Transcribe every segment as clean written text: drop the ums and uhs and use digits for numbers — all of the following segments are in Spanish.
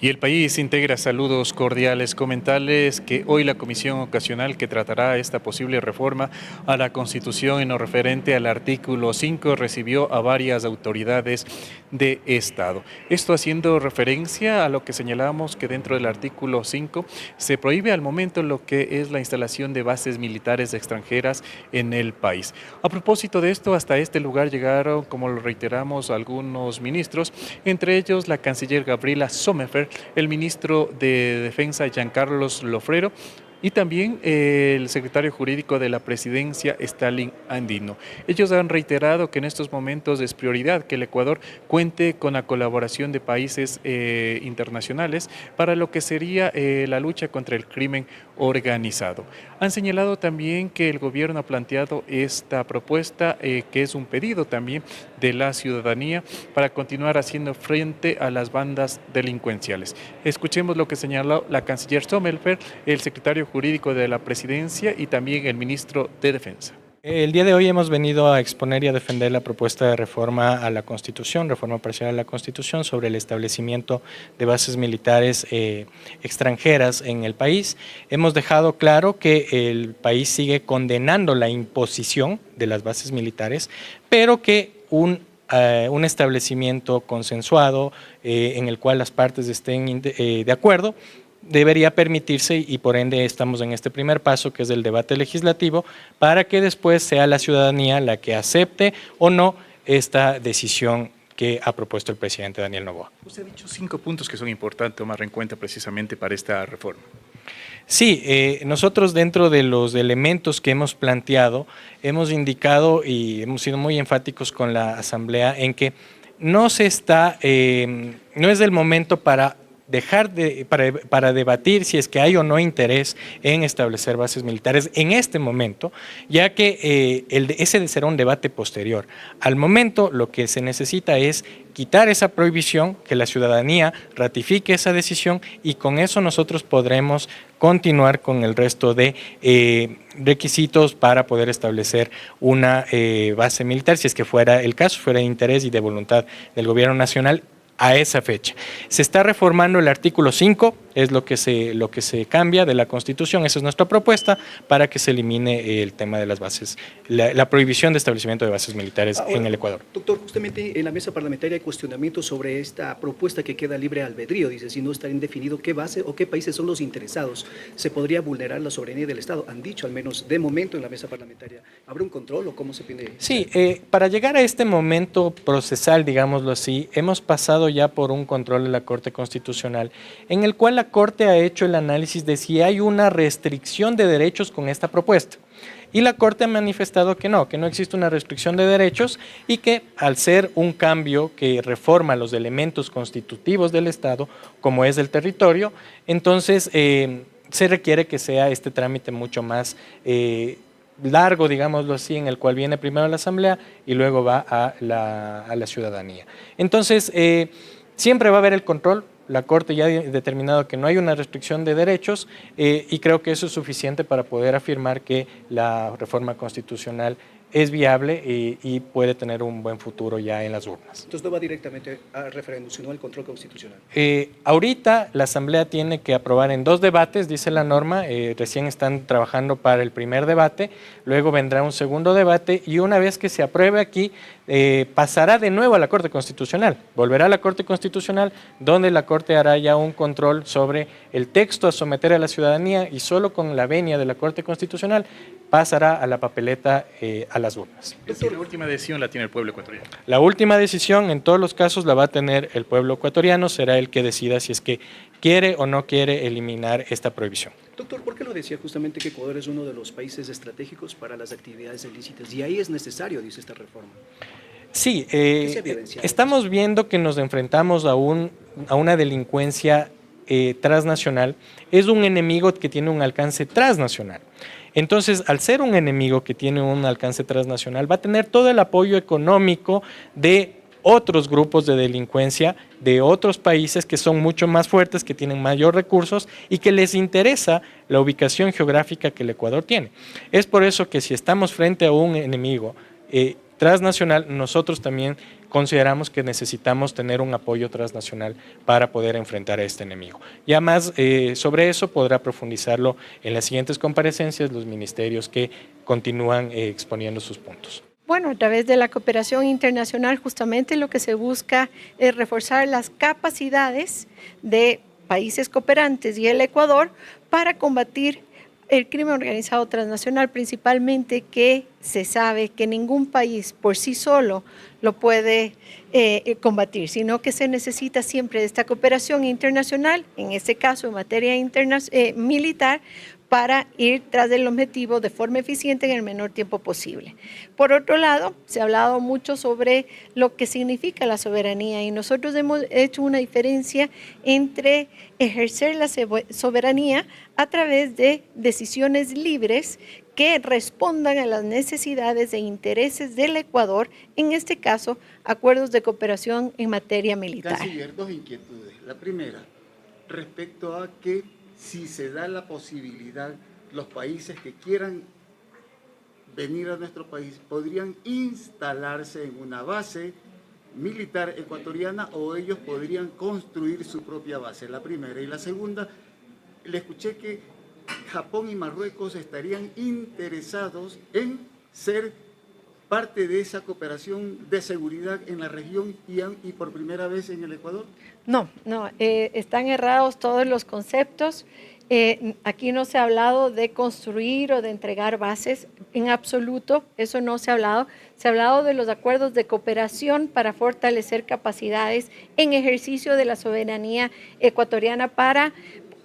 Y el país integra saludos cordiales, comentarles que hoy la comisión ocasional que tratará esta posible reforma a la Constitución en lo referente al artículo 5 recibió a varias autoridades de Estado. Esto haciendo referencia a lo que señalábamos que dentro del artículo 5 se prohíbe al momento lo que es la instalación de bases militares extranjeras en el país. A propósito de esto, hasta este lugar llegaron, como lo reiteramos, algunos ministros, entre ellos la canciller Gabriela Sommerfeld, el ministro de Defensa Giancarlos Lofrero y también el secretario jurídico de la presidencia, Stalin Andino. Ellos han reiterado que en estos momentos es prioridad que el Ecuador cuente con la colaboración de países internacionales para lo que sería la lucha contra el crimen organizado. Han señalado también que el gobierno ha planteado esta propuesta, que es un pedido también de la ciudadanía para continuar haciendo frente a las bandas delincuenciales. Escuchemos lo que señaló la canciller Sommerfeld, el secretario jurídico de la presidencia y también el ministro de Defensa. El día de hoy hemos venido a exponer y a defender la propuesta de reforma a la Constitución, reforma parcial a la Constitución sobre el establecimiento de bases militares extranjeras en el país. Hemos dejado claro que el país sigue condenando la imposición de las bases militares, pero que un establecimiento consensuado en el cual las partes estén de acuerdo debería permitirse, y por ende estamos en este primer paso que es el debate legislativo, para que después sea la ciudadanía la que acepte o no esta decisión que ha propuesto el presidente Daniel Noboa. Usted ha dicho 5 puntos que son importantes tomar en cuenta precisamente para esta reforma. Sí, nosotros dentro de los elementos que hemos planteado hemos indicado y hemos sido muy enfáticos con la Asamblea en que no es el momento para debatir si es que hay o no interés en establecer bases militares en este momento, ya que ese será un debate posterior. Al momento lo que se necesita es quitar esa prohibición, que la ciudadanía ratifique esa decisión y con eso nosotros podremos continuar con el resto de requisitos para poder establecer una base militar, si es que fuera el caso, fuera de interés y de voluntad del gobierno nacional a esa fecha. Se está reformando el artículo 5, es lo que se cambia de la Constitución, esa es nuestra propuesta, para que se elimine el tema de las bases, la prohibición de establecimiento de bases militares en el Ecuador. Doctor, justamente en la mesa parlamentaria hay cuestionamientos sobre esta propuesta que queda libre albedrío, dice, si no está indefinido qué base o qué países son los interesados, se podría vulnerar la soberanía del Estado, han dicho al menos de momento en la mesa parlamentaria. ¿Habrá un control o cómo se pide? Sí, para llegar a este momento procesal, digámoslo así, hemos pasado ya por un control de la Corte Constitucional, en el cual la Corte ha hecho el análisis de si hay una restricción de derechos con esta propuesta. Y la Corte ha manifestado que no existe una restricción de derechos y que al ser un cambio que reforma los elementos constitutivos del Estado, como es el territorio, entonces se requiere que sea este trámite mucho más largo, digámoslo así, en el cual viene primero a la Asamblea y luego va a la ciudadanía. Entonces, siempre va a haber el control. La Corte ya ha determinado que no hay una restricción de derechos y creo que eso es suficiente para poder afirmar que la reforma constitucional es viable y puede tener un buen futuro ya en las urnas. Entonces no va directamente al referéndum, sino al control constitucional. Ahorita la Asamblea tiene que aprobar en 2 debates, dice la norma, recién están trabajando para el primer debate, luego vendrá un segundo debate y una vez que se apruebe aquí, pasará de nuevo a la Corte Constitucional, volverá a la Corte Constitucional, donde la Corte hará ya un control sobre el texto a someter a la ciudadanía y solo con la venia de la Corte Constitucional pasará a la papeleta a las urnas. Es decir, la última decisión la tiene el pueblo ecuatoriano. La última decisión en todos los casos la va a tener el pueblo ecuatoriano, será el que decida si es que quiere o no quiere eliminar esta prohibición. Doctor, ¿por qué lo decía justamente que Ecuador es uno de los países estratégicos para las actividades ilícitas? Y ahí es necesario, dice esta reforma. Sí, estamos viendo que nos enfrentamos a una delincuencia transnacional, es un enemigo que tiene un alcance transnacional. Entonces, al ser un enemigo que tiene un alcance transnacional, va a tener todo el apoyo económico de otros grupos de delincuencia de otros países que son mucho más fuertes, que tienen mayor recursos y que les interesa la ubicación geográfica que el Ecuador tiene. Es por eso que si estamos frente a un enemigo transnacional, nosotros también consideramos que necesitamos tener un apoyo transnacional para poder enfrentar a este enemigo. Ya más sobre eso podrá profundizarlo en las siguientes comparecencias los ministerios que continúan exponiendo sus puntos. Bueno, a través de la cooperación internacional justamente lo que se busca es reforzar las capacidades de países cooperantes y el Ecuador para combatir el crimen organizado transnacional, principalmente que se sabe que ningún país por sí solo lo puede combatir, sino que se necesita siempre de esta cooperación internacional, en este caso en materia militar, para ir tras el objetivo de forma eficiente en el menor tiempo posible. Por otro lado, se ha hablado mucho sobre lo que significa la soberanía y nosotros hemos hecho una diferencia entre ejercer la soberanía a través de decisiones libres que respondan a las necesidades e intereses del Ecuador, en este caso, acuerdos de cooperación en materia militar. Canciller, dos inquietudes. La primera, respecto a que si se da la posibilidad, los países que quieran venir a nuestro país podrían instalarse en una base militar ecuatoriana o ellos podrían construir su propia base, la primera. Y la segunda, le escuché que Japón y Marruecos estarían interesados en ser parte de esa cooperación de seguridad en la región y por primera vez en el Ecuador. No, están errados todos los conceptos. Aquí no se ha hablado de construir o de entregar bases, en absoluto, eso no se ha hablado. Se ha hablado de los acuerdos de cooperación para fortalecer capacidades en ejercicio de la soberanía ecuatoriana para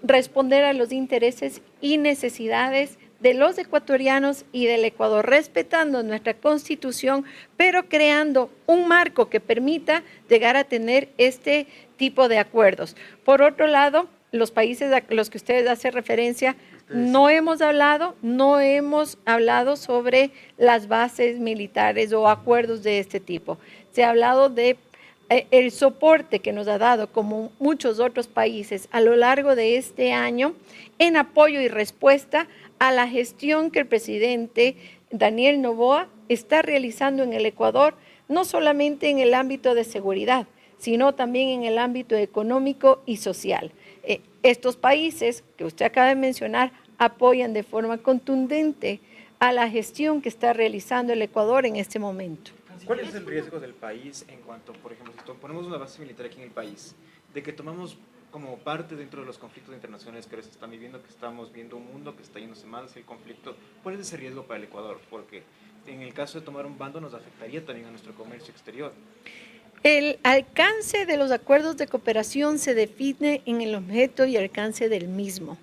responder a los intereses y necesidades de los ecuatorianos y del Ecuador, respetando nuestra Constitución, pero creando un marco que permita llegar a tener este tipo de acuerdos. Por otro lado, los países a los que ustedes hacen referencia, no hemos hablado sobre las bases militares o acuerdos de este tipo. Se ha hablado de el soporte que nos ha dado, como muchos otros países, a lo largo de este año, en apoyo y respuesta a la gestión que el presidente Daniel Noboa está realizando en el Ecuador, no solamente en el ámbito de seguridad, sino también en el ámbito económico y social. Estos países que usted acaba de mencionar apoyan de forma contundente a la gestión que está realizando el Ecuador en este momento. ¿Cuál es el riesgo del país en cuanto, por ejemplo, si ponemos una base militar aquí en el país, de que tomamos como parte dentro de los conflictos internacionales que ahora se están viviendo, que estamos viendo un mundo que está yéndose mal hacia el conflicto? ¿Cuál es ese riesgo para el Ecuador? Porque en el caso de tomar un bando nos afectaría también a nuestro comercio exterior. El alcance de los acuerdos de cooperación se define en el objeto y alcance del mismo.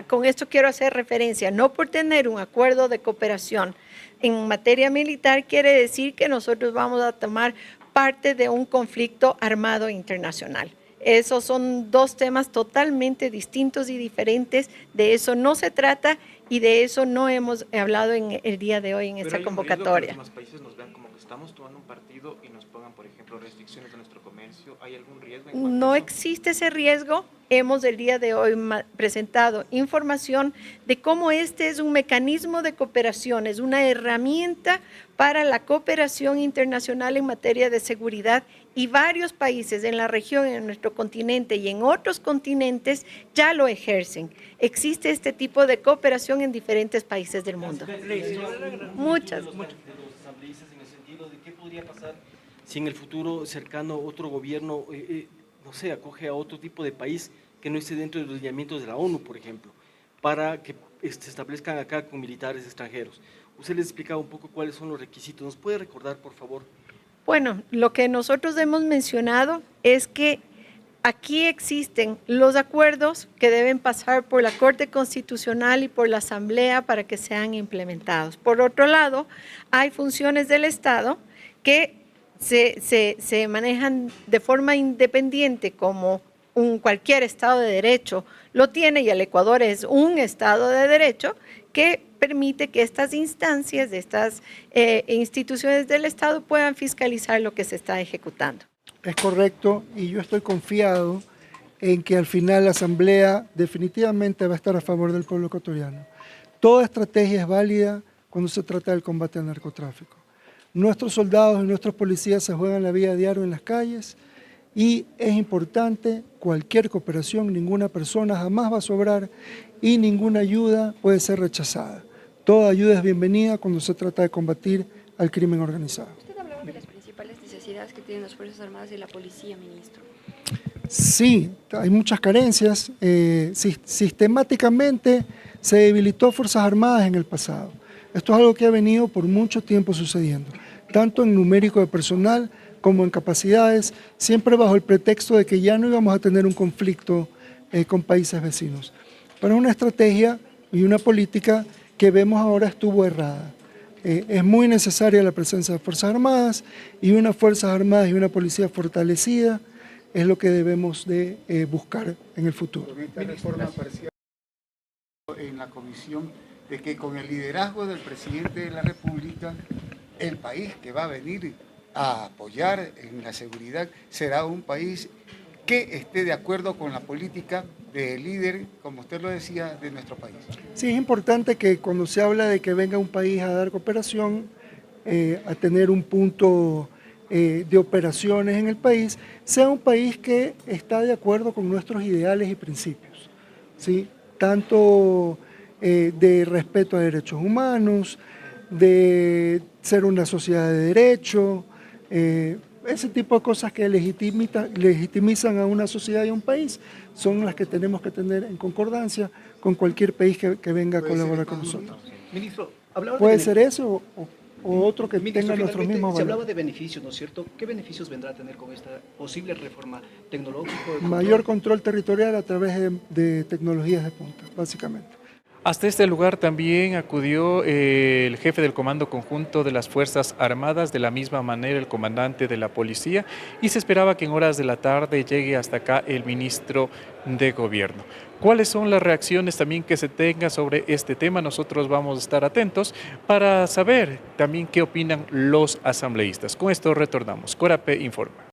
Con esto quiero hacer referencia, no por tener un acuerdo de cooperación en materia militar quiere decir que nosotros vamos a tomar parte de un conflicto armado internacional. Esos son dos temas totalmente distintos y diferentes, de eso no se trata y de eso no hemos hablado en el día de hoy en esta convocatoria. ¿Pero hay un riesgo que los demás países nos vean como que estamos tomando un partido y nos pongan, por ejemplo, restricciones a nuestro comercio? ¿Hay algún riesgo? No existe ese riesgo. Hemos el día de hoy presentado información de cómo este es un mecanismo de cooperación, es una herramienta para la cooperación internacional en materia de seguridad y varios países en la región, en nuestro continente y en otros continentes ya lo ejercen. Existe este tipo de cooperación en diferentes países del mundo. Muchas. De los asambleístas en el sentido de qué podría pasar si en el futuro cercano otro gobierno, no sé, acoge a otro tipo de país que no esté dentro de los lineamientos de la ONU, por ejemplo, para que se establezcan acá con militares extranjeros. Usted les explicaba un poco cuáles son los requisitos. ¿Nos puede recordar, por favor? Bueno, lo que nosotros hemos mencionado es que aquí existen los acuerdos que deben pasar por la Corte Constitucional y por la Asamblea para que sean implementados. Por otro lado, hay funciones del Estado que se manejan de forma independiente como cualquier Estado de Derecho lo tiene y el Ecuador es un Estado de Derecho que permite que estas instancias, estas instituciones del Estado puedan fiscalizar lo que se está ejecutando. Es correcto y yo estoy confiado en que al final la Asamblea definitivamente va a estar a favor del pueblo ecuatoriano. Toda estrategia es válida cuando se trata del combate al narcotráfico. Nuestros soldados y nuestros policías se juegan la vida diario en las calles y es importante cualquier cooperación, ninguna persona jamás va a sobrar y ninguna ayuda puede ser rechazada. Toda ayuda es bienvenida cuando se trata de combatir al crimen organizado. Usted hablaba de las principales necesidades que tienen las Fuerzas Armadas y la Policía, ministro. Sí, hay muchas carencias. Sistemáticamente se debilitó Fuerzas Armadas en el pasado. Esto es algo que ha venido por mucho tiempo sucediendo, tanto en numérico de personal como en capacidades, siempre bajo el pretexto de que ya no íbamos a tener un conflicto con países vecinos. Pero es una estrategia y una política que vemos ahora estuvo errada. Es muy necesaria la presencia de Fuerzas Armadas y unas Fuerzas Armadas y una policía fortalecida es lo que debemos de buscar en el futuro. Con esta reforma parecía en la comisión de que con el liderazgo del presidente de la República, el país que va a venir a apoyar en la seguridad será un país que esté de acuerdo con la política del líder, como usted lo decía, de nuestro país. Sí, es importante que cuando se habla de que venga un país a dar cooperación, a tener un punto de operaciones en el país, sea un país que está de acuerdo con nuestros ideales y principios, ¿sí? Tanto de respeto a derechos humanos, de ser una sociedad de derecho, ese tipo de cosas que legitimizan a una sociedad y a un país son las que tenemos que tener en concordancia con cualquier país que venga a colaborar con nosotros. Ministro, hablaba Puede de ser eso o otro que Ministro, tenga nuestros finalmente, mismos se valores. hablaba de beneficios, ¿no es cierto? ¿Qué beneficios vendrá a tener con esta posible reforma tecnológica? Mayor control territorial a través de tecnologías de punta, básicamente. Hasta este lugar también acudió el jefe del Comando Conjunto de las Fuerzas Armadas, de la misma manera el comandante de la Policía, y se esperaba que en horas de la tarde llegue hasta acá el ministro de Gobierno. ¿Cuáles son las reacciones también que se tengan sobre este tema? Nosotros vamos a estar atentos para saber también qué opinan los asambleístas. Con esto retornamos. Corape informa.